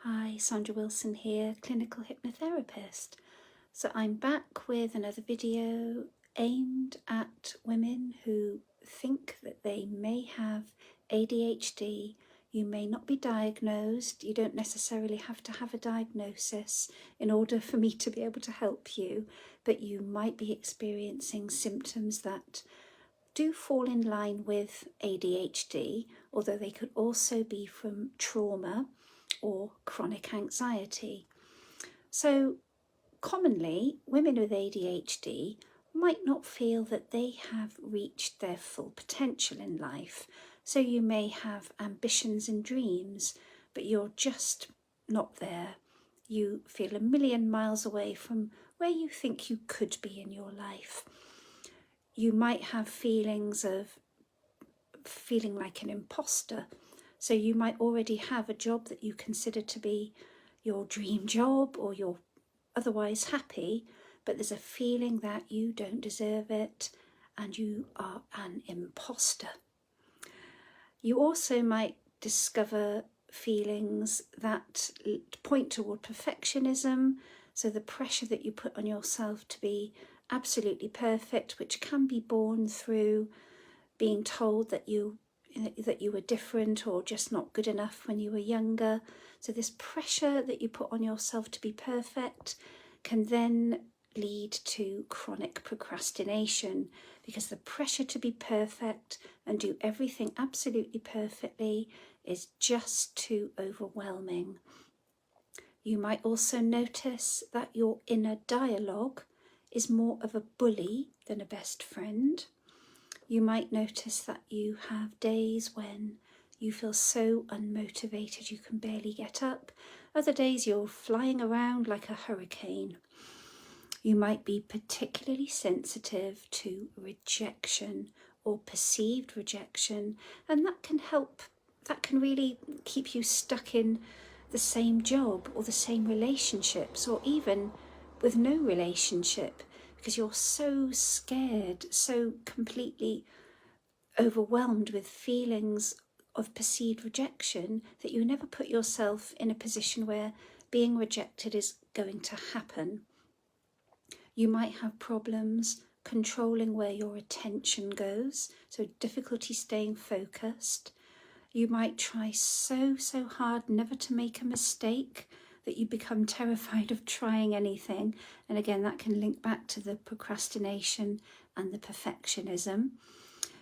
Hi, Sandra Wilson here, clinical hypnotherapist. So I'm back with another video aimed at women who think that they may have ADHD. You may not be diagnosed. You don't necessarily have to have a diagnosis in order for me to be able to help you, but you might be experiencing symptoms that do fall in line with ADHD, although they could also be from trauma or chronic anxiety. So commonly, women with ADHD might not feel that they have reached their full potential in life. So you may have ambitions and dreams, but you're just not there. You feel a million miles away from where you think you could be in your life. You might have feelings of feeling like an imposter. So you might already have a job that you consider to be your dream job, or you're otherwise happy, but there's a feeling that you don't deserve it and you are an imposter. You also might discover feelings that point toward perfectionism, so the pressure that you put on yourself to be absolutely perfect, which can be born through being told that you were different or just not good enough when you were younger. So this pressure that you put on yourself to be perfect can then lead to chronic procrastination, because the pressure to be perfect and do everything absolutely perfectly is just too overwhelming. You might also notice that your inner dialogue is more of a bully than a best friend. You might notice that you have days when you feel so unmotivated you can barely get up. Other days you're flying around like a hurricane. You might be particularly sensitive to rejection or perceived rejection, and that can really keep you stuck in the same job or the same relationships, or even with no relationship, because you're so scared, so completely overwhelmed with feelings of perceived rejection that you never put yourself in a position where being rejected is going to happen. You might have problems controlling where your attention goes, so difficulty staying focused. You might try so hard never to make a mistake that you become terrified of trying anything. And again, that can link back to the procrastination and the perfectionism.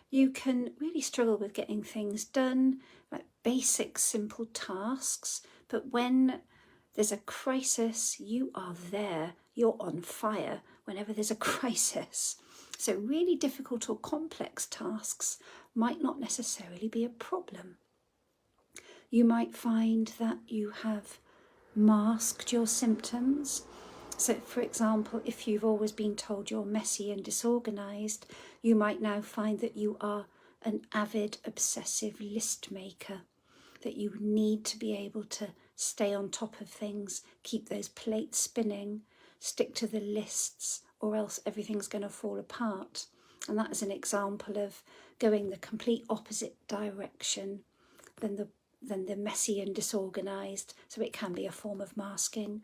You can really struggle with getting things done, like basic, simple tasks, but when there's a crisis, you are there, you're on fire whenever there's a crisis. So really difficult or complex tasks might not necessarily be a problem. You might find that you have masked your symptoms. So for example, if you've always been told you're messy and disorganized, you might now find that you are an avid obsessive list maker, that you need to be able to stay on top of things, keep those plates spinning, stick to the lists, or else everything's going to fall apart. And that is an example of going the complete opposite direction than the messy and disorganized. So it can be a form of masking.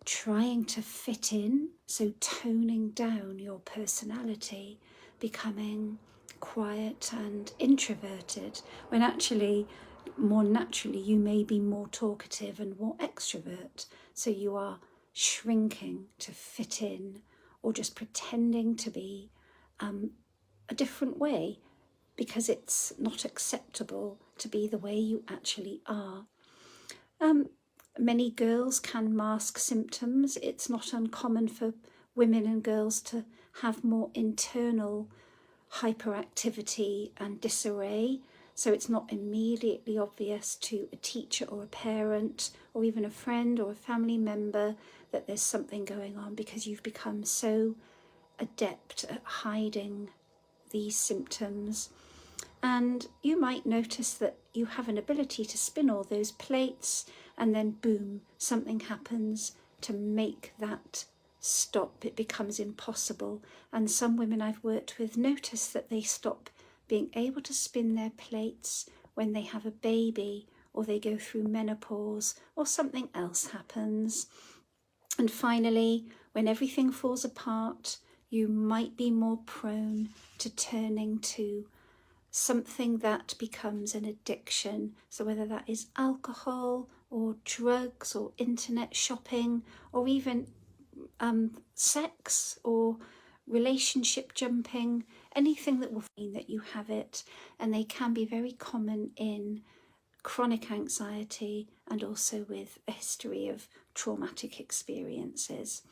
Trying to fit in, so toning down your personality, becoming quiet and introverted, when actually more naturally you may be more talkative and more extrovert. So you are shrinking to fit in, or just pretending to be a different way because it's not acceptable to be the way you actually are. Many girls can mask symptoms. It's not uncommon for women and girls to have more internal hyperactivity and disarray. So it's not immediately obvious to a teacher or a parent or even a friend or a family member that there's something going on, because you've become so adept at hiding these symptoms. And you might notice that you have an ability to spin all those plates, and then boom, something happens to make that stop. It becomes impossible. And some women I've worked with notice that they stop being able to spin their plates when they have a baby, or they go through menopause, or something else happens. And finally, when everything falls apart, you might be more prone to turning to something that becomes an addiction. So whether that is alcohol or drugs or internet shopping, or even sex or relationship jumping, anything that will mean that you have it. And they can be very common in chronic anxiety and also with a history of traumatic experiences.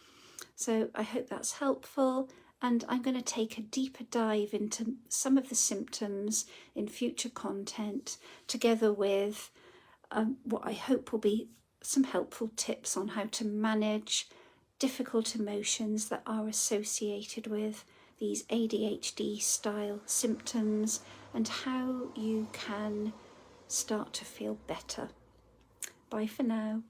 So I hope that's helpful, and I'm going to take a deeper dive into some of the symptoms in future content, together with what I hope will be some helpful tips on how to manage difficult emotions that are associated with these ADHD style symptoms, and how you can start to feel better. Bye for now.